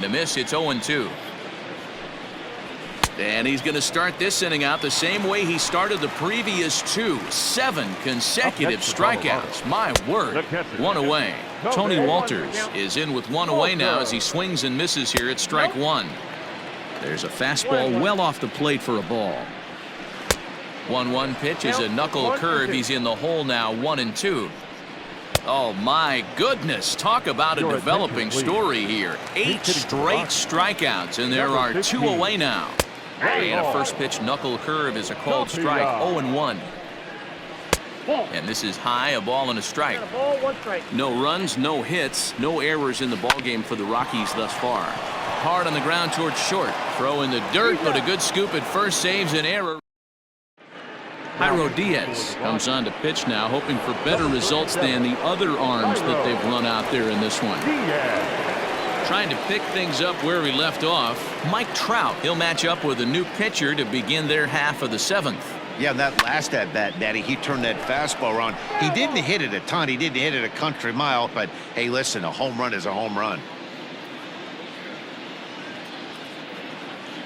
The miss, it's 0-2. And he's going to start this inning out the same way he started the previous two. 7 consecutive strikeouts. My word. 1 away. Tony Walters is in with 1 away now as he swings and misses here at strike 1. There's a fastball well off the plate for a ball. 1-1 pitch is a knuckle curve. He's in the hole now. 1-2. Oh my goodness, talk about a developing story here. 8 straight strikeouts, and there are 2 away now. And a first pitch knuckle curve is a called strike. 0-1. And this is high, a ball and a strike. No runs, no hits, no errors in the ballgame for the Rockies thus far. Hard on the ground towards short. Throw in the dirt, but a good scoop at first, saves an error. Jairo Diaz comes on to pitch now, hoping for better results than the other arms that they've run out there in this one. Trying to pick things up where he left off. Mike Trout, he'll match up with a new pitcher to begin their half of the 7th. Yeah, that last at bat, Daddy, he turned that fastball around. He didn't hit it a ton. He didn't hit it a country mile. But, hey, listen, a home run is a home run.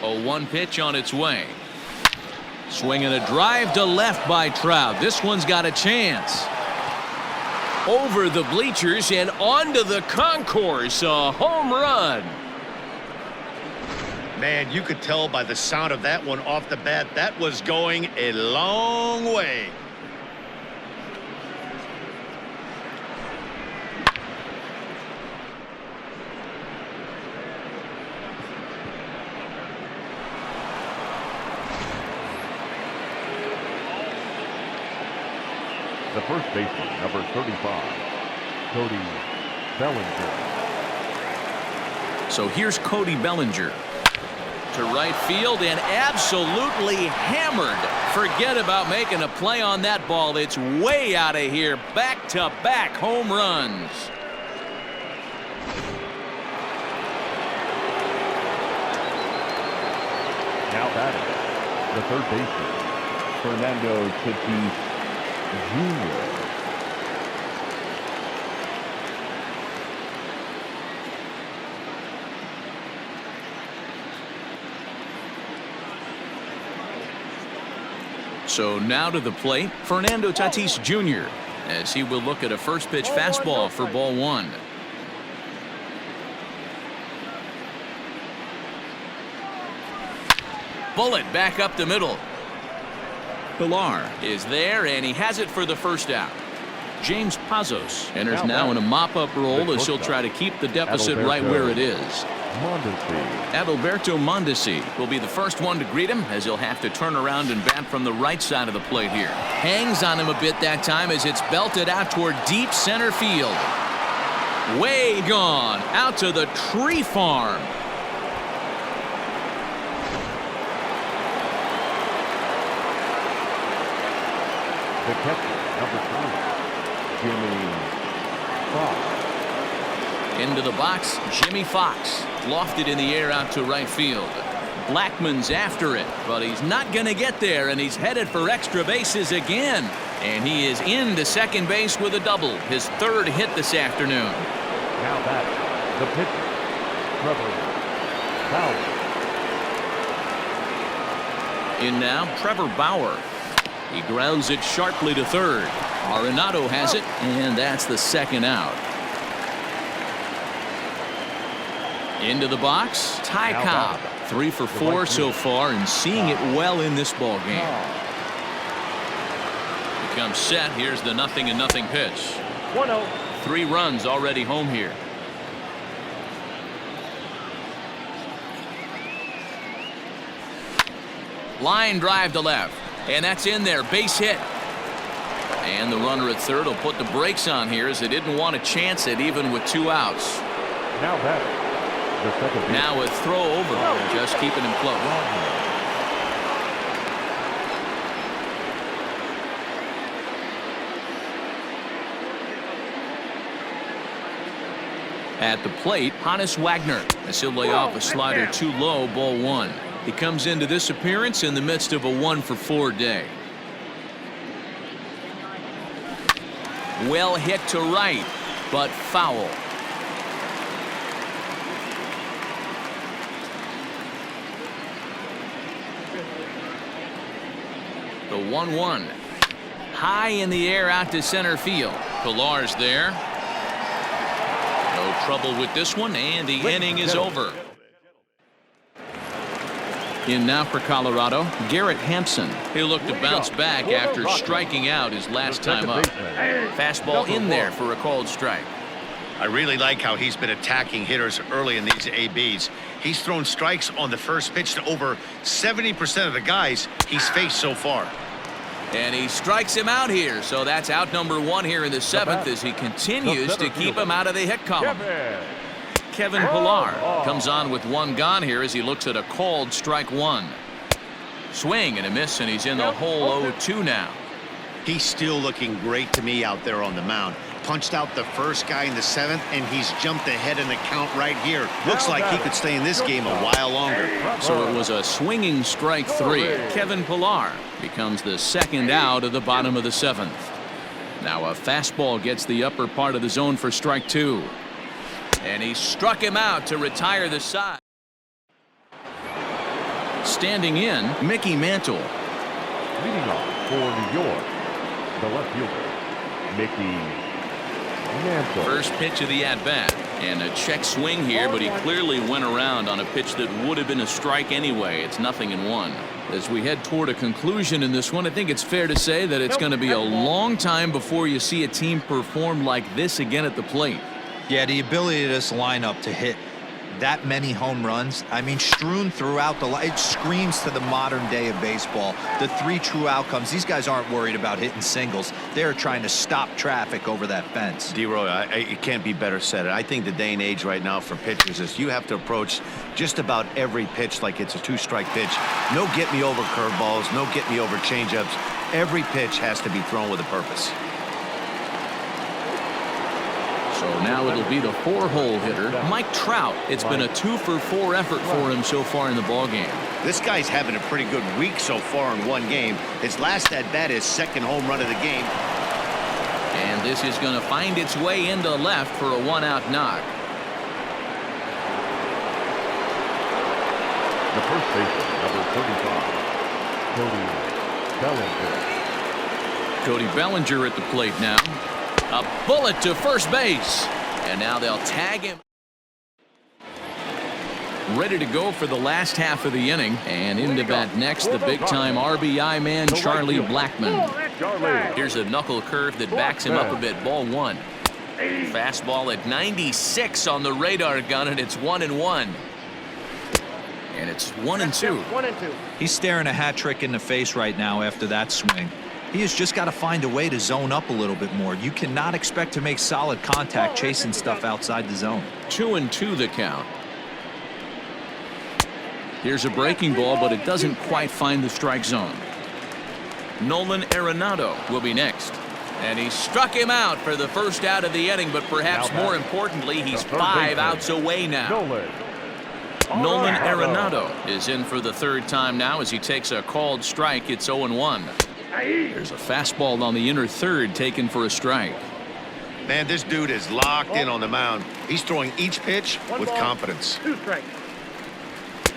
0-1 pitch on its way. Swinging a drive to left by Trout. This one's got a chance. Over the bleachers and onto the concourse. A home run. Man, you could tell by the sound of that one off the bat that was going a long way. The first baseman, number 35, Cody Bellinger. So here's Cody Bellinger to right field and absolutely hammered. Forget about making a play on that ball. It's way out of here. Back-to-back home runs. Now batting, the third baseman, Fernando Tatis Jr. So now to the plate, Fernando Tatis Jr. as he will look at a first pitch fastball for ball 1. Bullet back up the middle. Bauer is there, and he has it for the first out. James Pazos enters now in a mop-up role as he'll try to keep the deficit right where it is. Adalberto Mondesi will be the first one to greet him as he'll have to turn around and bat from the right side of the plate here. Hangs on him a bit that time as it's belted out toward deep center field. Way gone out to the tree farm. The catcher, number 3, Jimmy Fox. Into the box, Jimmy Fox lofted in the air out to right field. Blackman's after it, but he's not going to get there, and he's headed for extra bases again. And he is into second base with a double, his 3rd hit this afternoon. Now back, the pitcher, Trevor Bauer. In now, Trevor Bauer. He grounds it sharply to 3rd. Arenado has it, and that's the 2nd out. Into the box, Ty Cobb. 3 for 4 so far, and seeing it well in this ball game. Becomes set. Here's the 0-0 pitch. 1-0. 3 runs already home here. Line drive to left. And that's in there, base hit. And the runner at 3rd will put the brakes on here as they didn't want to chance it even with 2 outs. Now batting, the second baseman. Now a throw over, just keeping him close. At the plate, Hannes Wagner as he'll lay off a slider too low, ball 1. He comes into this appearance in the midst of a 1 for 4 day. Well hit to right, but foul. The 1-1. High in the air out to center field. Pilar's there. No trouble with this one, and the inning is over. In now for Colorado, Garrett Hampson. He'll look to bounce back after striking out his last time up. Fastball in there for a called strike. I really like how he's been attacking hitters early in these ABs. He's thrown strikes on the first pitch to over 70% of the guys he's faced so far. And he strikes him out here, so that's out number 1 here in the 7th as he continues to keep him out of the hit column. Kevin Pillar comes on with 1 gone here as he looks at a called strike 1. Swing and a miss, and he's in the hole 0-2 now. He's still looking great to me out there on the mound. Punched out the first guy in the 7th, and he's jumped ahead in the count right here. Looks like he could stay in this game a while longer. So it was a swinging strike 3. Kevin Pillar becomes the 2nd out of the bottom of the 7th. Now a fastball gets the upper part of the zone for strike 2. And he struck him out to retire the side. Standing in, Mickey Mantle. Leading off for New York, the left fielder, Mickey Mantle. First pitch of the at-bat. And a check swing here, but he clearly went around on a pitch that would have been a strike anyway. It's 0-1. As we head toward a conclusion in this one, I think it's fair to say that it's going to be a long time before you see a team perform like this again at the plate. Yeah, the ability of this lineup to hit that many home runs, I mean, strewn throughout the line, it screams to the modern day of baseball. The 3 true outcomes. These guys aren't worried about hitting singles. They're trying to stop traffic over that fence. D-Roy, it can't be better said. I think the day and age right now for pitchers is you have to approach just about every pitch like it's a 2-strike pitch. No get-me-over curveballs, no get-me-over changeups. Every pitch has to be thrown with a purpose. So now it'll be the 4-hole hitter, Mike Trout. It's been a 2-for-4 effort for him so far in the ballgame. This guy's having a pretty good week so far in 1 game. His last at-bat is 2nd home run of the game. And this is going to find its way into left for a 1-out knock. The first baseman, number 35, Cody Bellinger. Cody Bellinger at the plate now. A bullet to first base. And now they'll tag him. Ready to go for the last half of the inning. And into bat next, the big-time RBI man, Charlie Blackmon. Here's a knuckle curve that backs him up a bit. Ball 1. Fastball at 96 on the radar gun, and it's 1-1. And it's 1-2. He's staring a hat trick in the face right now after that swing. He has just got to find a way to zone up a little bit more. You cannot expect to make solid contact chasing stuff outside the zone. 2-2 the count. Here's a breaking ball, but it doesn't quite find the strike zone. Nolan Arenado will be next. And he struck him out for the first out of the inning, but perhaps more importantly, he's 5 outs away now. Nolan Arenado is in for the 3rd time now as he takes a called strike. It's 0-1. There's a fastball on the inner 3rd taken for a strike. Man, this dude is locked in on the mound. He's throwing each pitch with confidence. 2 strikes.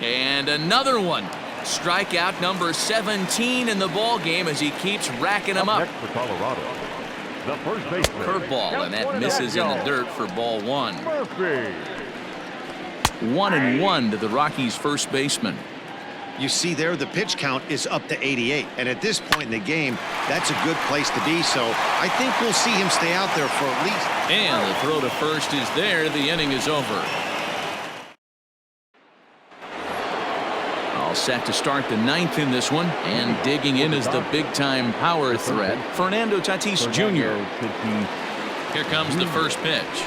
And another one. Strikeout number 17 in the ball game as he keeps racking them up. Next for Colorado, the first baseman. Curveball, and that misses in the dirt for ball 1. Murphy. 1-1 to the Rockies' first baseman. You see there, the pitch count is up to 88. And at this point in the game, that's a good place to be. So I think we'll see him stay out there for at least. And the throw to first is there. The inning is over. All set to start the 9th in this one. And digging in is the big-time power threat, Fernando Tatis Jr. Here comes the first pitch.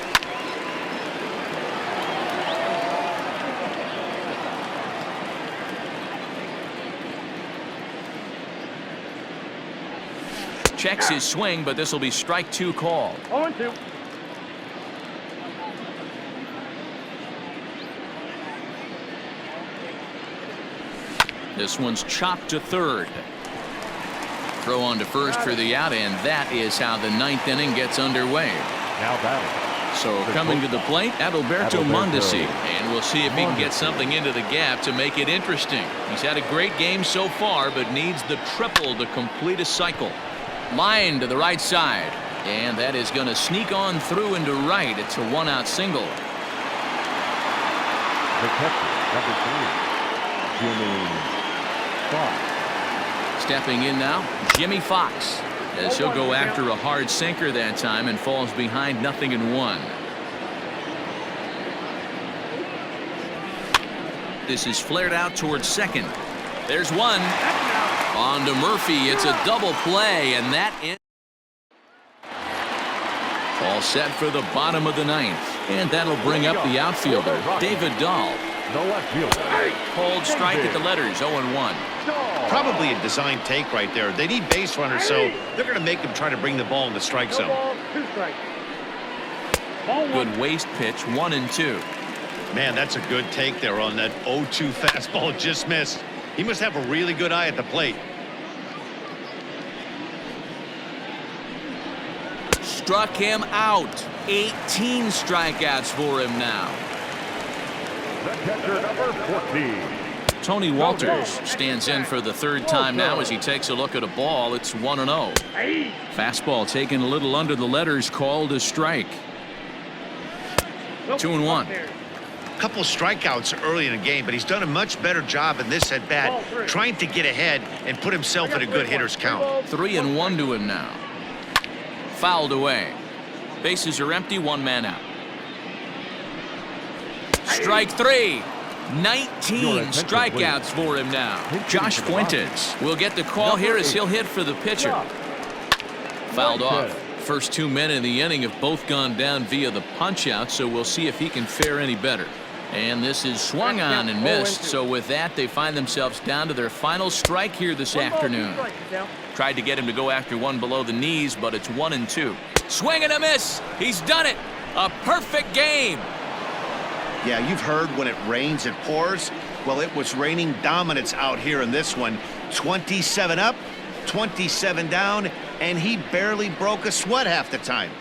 Checks his swing, but this will be strike 2 called. 0-2. This one's chopped to 3rd. Throw on to first for the out, and that is how the 9th inning gets underway. Now batting, So coming to the plate, Adalberto Mondesi. And we'll see if he can get something into the gap to make it interesting. He's had a great game so far, but needs the triple to complete a cycle. Line to the right side. And that is going to sneak on through into right. It's a one-out single. The catcher, number 3, Jimmy Fox. Stepping in now, Jimmy Fox, as he'll go after a hard sinker that time and falls behind 0-1. This is flared out towards second. There's one. On to Murphy. It's a double play, and that is all set for the bottom of the ninth. And that'll bring up the outfielder, David Dahl. The left fielder. Hold strike at the letters, 0-1. Probably a design take right there. They need base runners, so they're going to make him try to bring the ball in the strike zone. Good waist pitch, 1-2. Man, that's a good take there on that 0-2 fastball. Just missed. He must have a really good eye at the plate. Struck him out. 18 strikeouts for him now. The catcher, number 14. Tony Walters stands in for the third time now as he takes a look at a ball. It's 1-0. Fastball taken a little under the letters, called a strike. 2-1. A couple strikeouts early in the game, but he's done a much better job in this at-bat trying to get ahead and put himself in a good hitter's count. 3-1 to him now. Fouled away. Bases are empty, one man out. Strike 3. 19 strikeouts for him now. Josh Fuentes will get the call here as he'll hit for the pitcher. Fouled off. First 2 men in the inning have both gone down via the punch-out, so we'll see if he can fare any better. And this is swung on and missed, so with that they find themselves down to their final strike here this afternoon. Tried to get him to go after one below the knees, but it's 1-2. Swing and a miss. He's done it. A perfect game. Yeah, you've heard when it rains, it pours. Well, it was raining dominance out here in this one. 27 up, 27 down, and he barely broke a sweat half the time.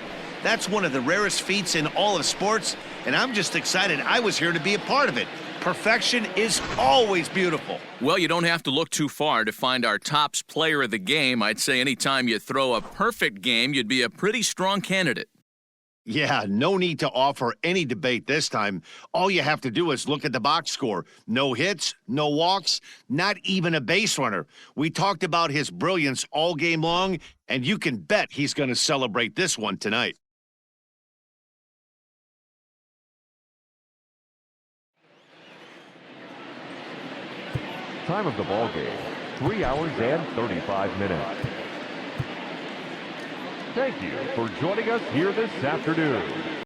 That's one of the rarest feats in all of sports, and I'm just excited I was here to be a part of it. Perfection is always beautiful. Well, you don't have to look too far to find our tops player of the game. I'd say anytime you throw a perfect game, you'd be a pretty strong candidate. Yeah, no need to offer any debate this time. All you have to do is look at the box score. No hits, no walks, not even a base runner. We talked about his brilliance all game long, and you can bet he's going to celebrate this one tonight. Time of the ball game, 3 hours and 35 minutes. Thank you for joining us here this afternoon.